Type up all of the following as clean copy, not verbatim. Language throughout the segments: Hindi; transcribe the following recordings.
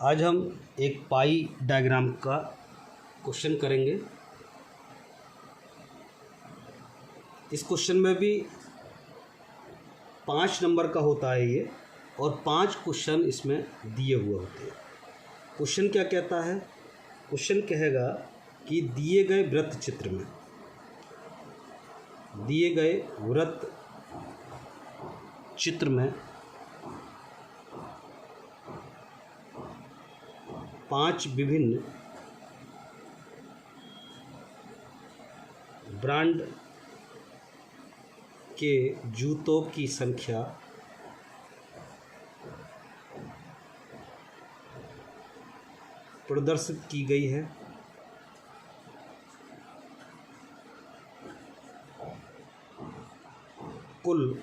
आज हम एक पाई डायग्राम का क्वेश्चन करेंगे। इस क्वेश्चन में भी 5 नंबर का होता है ये, और 5 क्वेश्चन इसमें दिए हुए होते हैं। क्वेश्चन क्या कहता है? क्वेश्चन कहेगा कि दिए गए वृत्त चित्र में, दिए गए वृत्त चित्र में 5 विभिन्न ब्रांड के जूतों की संख्या प्रदर्शित की गई है। कुल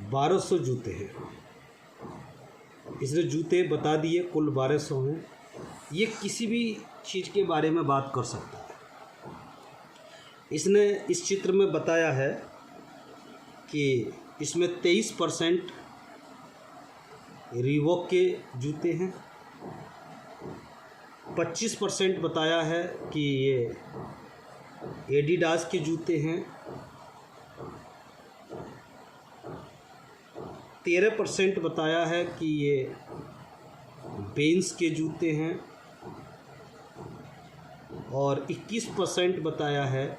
1200 जूते हैं। इसने जूते बता दिए, कुल 1200 हैं। ये किसी भी चीज़ के बारे में बात कर सकता है। इसने इस चित्र में बताया है कि इसमें 23% रीबॉक के जूते हैं, 25% बताया है कि ये एडिडास के जूते हैं, 13% बताया है कि ये बेंस के जूते हैं, और 21% बताया है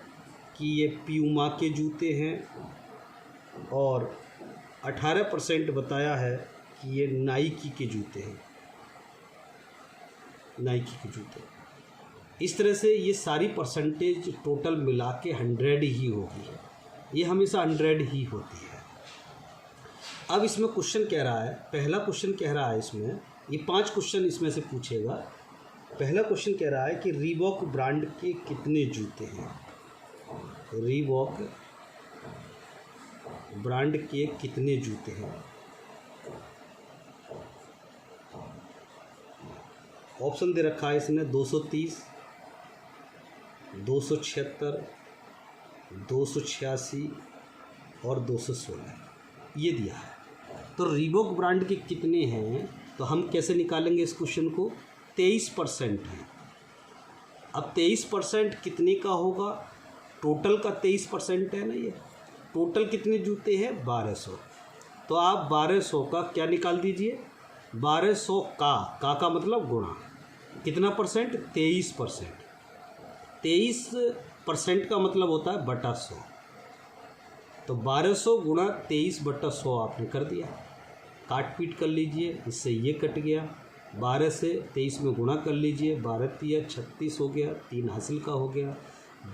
कि ये प्यूमा के जूते हैं, और 18% बताया है कि ये नाइकी के जूते हैं, नाइकी के जूते। इस तरह से ये सारी परसेंटेज टोटल मिला के 100 ही होगी। ये हमेशा 100 ही होती है। अब इसमें क्वेश्चन कह रहा है, पहला क्वेश्चन कह रहा है इसमें, ये 5 क्वेश्चन इसमें से पूछेगा। पहला क्वेश्चन कह रहा है कि रीबॉक ब्रांड के कितने जूते हैं। रीबॉक ब्रांड के कितने जूते हैं? ऑप्शन दे रखा है इसने 230, 276, 286 और 216 ये दिया है। तो रीबॉक ब्रांड के कितने हैं, तो हम कैसे निकालेंगे इस क्वेश्चन को? 23% है। अब 23% कितने का होगा? टोटल का 23% है ना। ये टोटल कितने जूते हैं? 1200। तो आप 1200 का क्या निकाल दीजिए? 1200 का मतलब गुणा। कितना परसेंट? 23%। 23% का मतलब होता है बटा 100। तो 1200 गुणा 23/100 आपने कर दिया। काट पीट कर लीजिए, इससे ये कट गया। 12 से 23 में गुणा कर लीजिए, 12 तिया 36 हो गया, 3 हासिल का हो गया,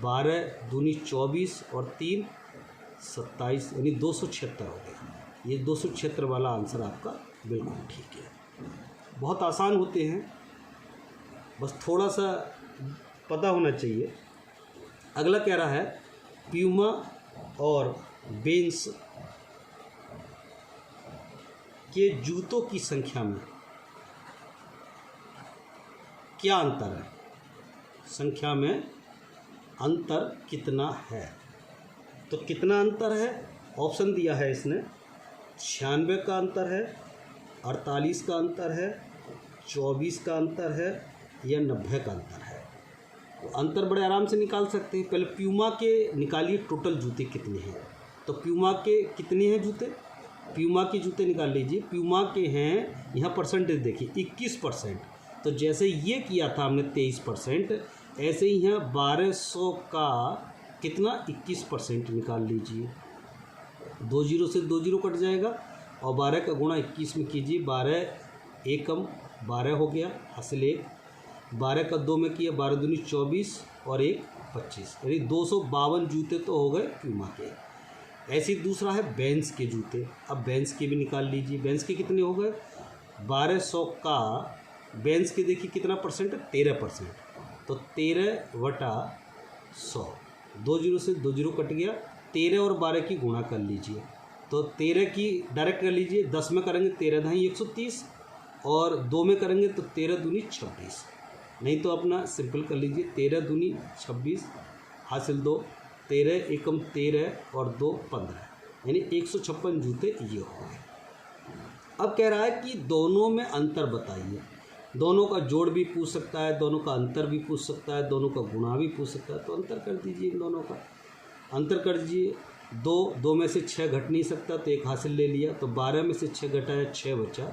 12 दूनी 24 और 3 27 यानी 276 हो गया। ये 276 वाला आंसर आपका बिल्कुल ठीक है। बहुत आसान होते हैं, बस थोड़ा सा पता होना चाहिए। अगला कह रहा है प्यूमा और बेंस के जूतों की संख्या में क्या अंतर है? संख्या में अंतर कितना है? तो कितना अंतर है? ऑप्शन दिया है इसने, 96 का अंतर है, 48 का अंतर है, 24 का अंतर है, या 90 का अंतर है। तो अंतर बड़े आराम से निकाल सकते हैं। पहले प्यूमा के निकालिए टोटल जूते कितने हैं। तो प्यूमा के कितने हैं जूते? प्यूमा के जूते निकाल लीजिए। प्यूमा के हैं, यहाँ परसेंटेज देखिए 21%। तो जैसे ये किया था हमने 23%, ऐसे ही यहाँ 1200 का कितना 21% निकाल लीजिए। 2 जीरो से 2 जीरो कट जाएगा, और 12 का गुणा 21 में कीजिए। 12 एकम 12 हो गया, हासिल 1। 12 का 2 में किया, 12 दूनी 24 और 1 25, यानी 252 जूते तो हो गए प्यूमा के। ऐसे ही दूसरा है बेंस के जूते। अब बेंस के भी निकाल लीजिए। बेंस के कितने हो गए? 1200 का बेंस के देखिए कितना परसेंट है? 13%। तो 13/100, 2 जीरो से 2 जीरो कट गया। 13 और 12 की गुणा कर लीजिए। तो 13 की डायरेक्ट कर लीजिए, 10 में करेंगे 13 ढाई 130, और 2 में करेंगे तो 13 दूनी 26। नहीं तो अपना सिंपल कर लीजिए, 13 दूनी 26 हासिल 2, 13 एकम 13 और 2 15, यानी 156 जूते ये हो गए। अब कह रहा है कि दोनों में अंतर बताइए। दोनों का जोड़ भी पूछ सकता है, दोनों का अंतर भी पूछ सकता है, दोनों का गुणा भी पूछ सकता है। तो अंतर कर दीजिए, इन दोनों का अंतर कर दीजिए। दो में से 6 घट नहीं सकता तो 1 हासिल ले लिया, तो 12 में से 6 घटा है 6 बचा।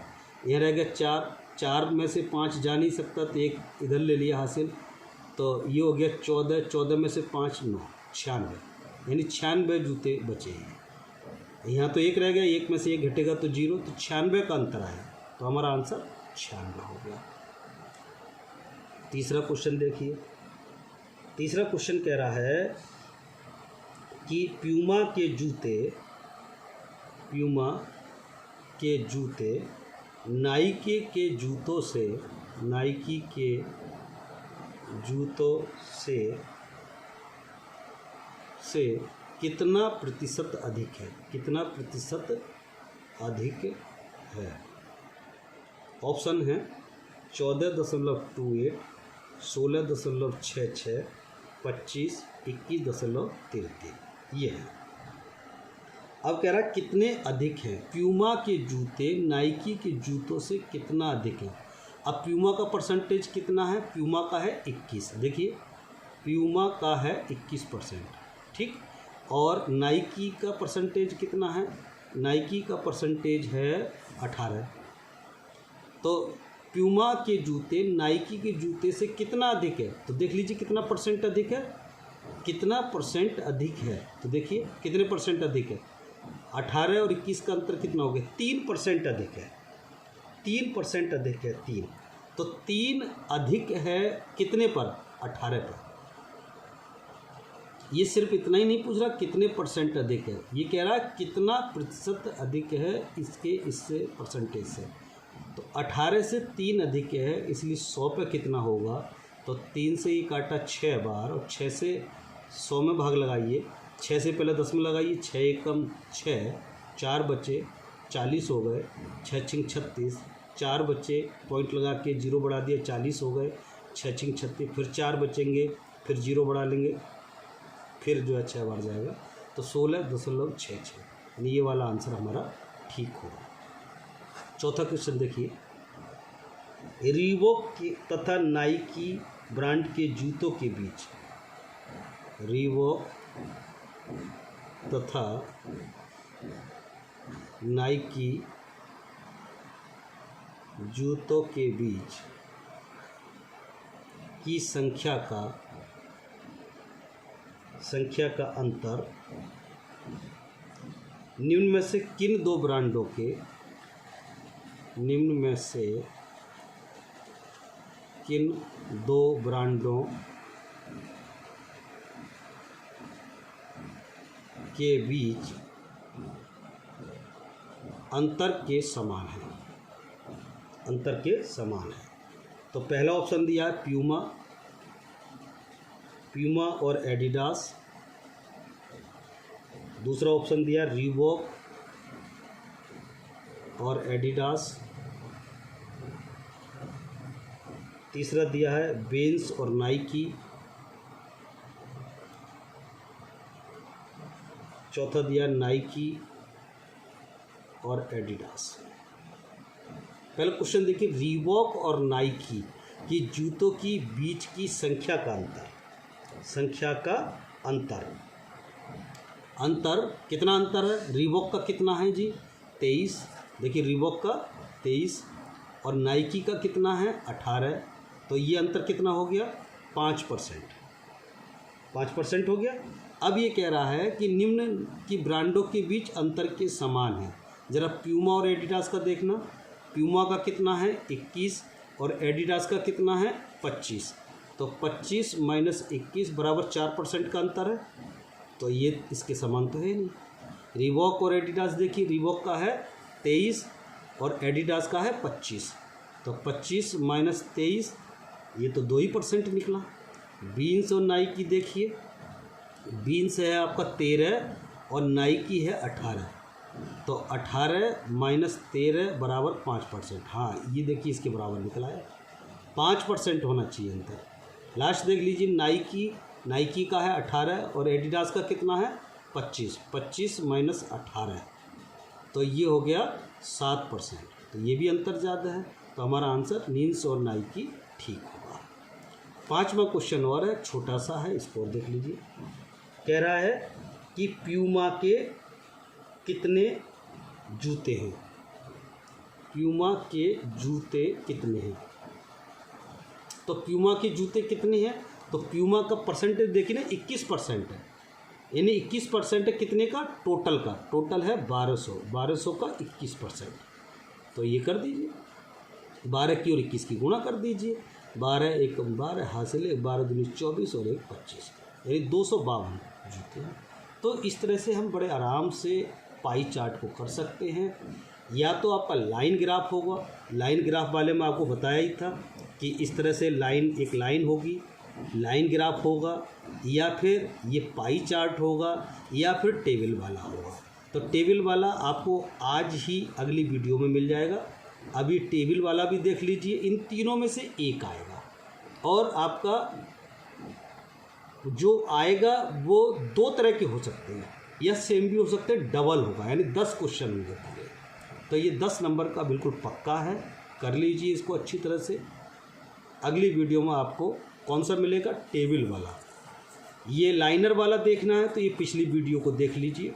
यहाँ रह गया 4 में से 5 जा नहीं सकता तो 1 इधर ले लिया हासिल, तो ये हो गया 14 में से 5 9 96, यानी 96 जूते बचे हैं। यहाँ तो 1 रह गया, 1 में से 1 घटेगा तो 0, तो 96 का अंतर आया, तो हमारा आंसर 96 हो गया। तीसरा क्वेश्चन देखिए। तीसरा क्वेश्चन कह रहा है कि प्यूमा के जूते नाइकी के जूतों से कितना प्रतिशत अधिक है? कितना प्रतिशत अधिक है? ऑप्शन है 14.28, 16.66, 25, 21.33। ये है। अब कह रहा है कितने अधिक हैं? प्यूमा के जूते नाइकी के जूतों से कितना अधिक है? अब प्यूमा का परसेंटेज कितना है? प्यूमा का है 21। देखिए, प्यूमा का है 21%, ठीक। और नाइकी का परसेंटेज कितना है? नाइकी का परसेंटेज है 18। तो प्यूमा के जूते नाइकी के जूते से कितना अधिक है? तो देख लीजिए कितना परसेंट अधिक है, कितना परसेंट अधिक है। तो देखिए कितने परसेंट अधिक है? 18 और 21 का अंतर कितना हो गया? 3% अधिक है। 3% अधिक है, 3। तो 3 अधिक है कितने पर? 18 पर। ये सिर्फ इतना ही नहीं पूछ रहा कितने परसेंट अधिक है, ये कह रहा है कितना प्रतिशत अधिक है इससे परसेंटेज से। तो 18 से 3 अधिक है, इसलिए 100 पे कितना होगा? तो 3 से ही काटा 6 बार और 6 से 100 में भाग लगाइए। 6 से पहले 10 में लगाइए, 6 एकम 6, 4 बचे 40 हो गए, 6 छिंग 36, 4 बचे पॉइंट लगा के 0 बढ़ा दिया 40 हो गए, 6 छिंग 36, फिर 4 बचेंगे, फिर 0 बढ़ा लेंगे, फिर जो है 6 बढ़ जाएगा, तो 16.66, यानी ये वाला आंसर हमारा ठीक होगा। चौथा क्वेश्चन देखिए। रीबॉक तथा नाइकी ब्रांड के जूतों के बीच, रीबॉक तथा नाइकी जूतों के बीच की संख्या का अंतर निम्न में से किन दो ब्रांडों के बीच अंतर के समान है? तो पहला ऑप्शन दिया है प्यूमा और एडिडास। दूसरा ऑप्शन दिया रीबॉक और एडिडास। तीसरा दिया है वेंस और नाइकी। चौथा दिया नाइकी और एडिडास। पहला क्वेश्चन देखिए, रीबॉक और नाइकी की जूतों की बीच की संख्या का अंतर कितना अंतर है? रीबॉक का कितना है जी? 23। देखिए रीबॉक का 23 और नाइकी का कितना है? 18। तो ये अंतर कितना हो गया? 5%। 5% हो गया। अब ये कह रहा है कि निम्न की ब्रांडों के बीच अंतर के समान है। ज़रा प्यूमा और एडिडास का देखना। प्यूमा का कितना है? 21 और एडिडास का कितना है? 25। तो 25 माइनस 21 बराबर 4% का अंतर है, तो ये इसके समान तो है नहीं। रीबॉक और एडिडास देखिए, रीबॉक का है 23 और एडिडास का है 25, तो 25 माइनस 23 ये तो 2% निकला। बीन्स और नाइकी देखिए, बीन्स है आपका 13 और नाइकी है 18, तो 18 माइनस 13 बराबर 5%। हाँ ये देखिए इसके बराबर निकला है, 5% होना चाहिए अंतर। लास्ट देख लीजिए, नाइकी का है 18 और एडिडास का कितना है? 25। 25 माइनस 18 तो ये हो गया 7%, तो ये भी अंतर ज़्यादा है। तो हमारा आंसर नीन्स और नाइकी ठीक होगा। 5वां क्वेश्चन और है, छोटा सा है, इसको देख लीजिए। कह रहा है कि प्यूमा के कितने जूते हैं। प्यूमा के जूते कितने हैं। तो प्यूमा के जूते कितने हैं, तो प्यूमा का परसेंटेज देखिए ना 21% है, यानी 21% है कितने का, टोटल का। टोटल है 1200 का 21%। तो ये कर दीजिए, 12 की और 21 की गुणा कर दीजिए। 12 एक 12 हासिल है, 12 दूनी 24 और 1 25, यानी 252 जूते हैं। तो इस तरह से हम बड़े आराम से पाई चार्ट को कर सकते हैं। या तो आपका लाइन ग्राफ होगा, लाइन ग्राफ वाले में आपको बताया ही था कि इस तरह से लाइन, एक लाइन होगी, लाइन ग्राफ होगा, या फिर ये पाई चार्ट होगा, या फिर टेबल वाला होगा। तो टेबल वाला आपको आज ही अगली वीडियो में मिल जाएगा। अभी टेबल वाला भी देख लीजिए, इन तीनों में से एक आएगा, और आपका जो आएगा वो 2 तरह के हो सकते हैं, या सेम भी हो सकते हैं, डबल होगा, यानी 10 क्वेश्चन होंगे पूरे। तो ये 10 नंबर का बिल्कुल पक्का है, कर लीजिए इसको अच्छी तरह से। अगली वीडियो में आपको कौन सा मिलेगा, टेबल वाला। ये लाइनर वाला देखना है तो ये पिछली वीडियो को देख लीजिए।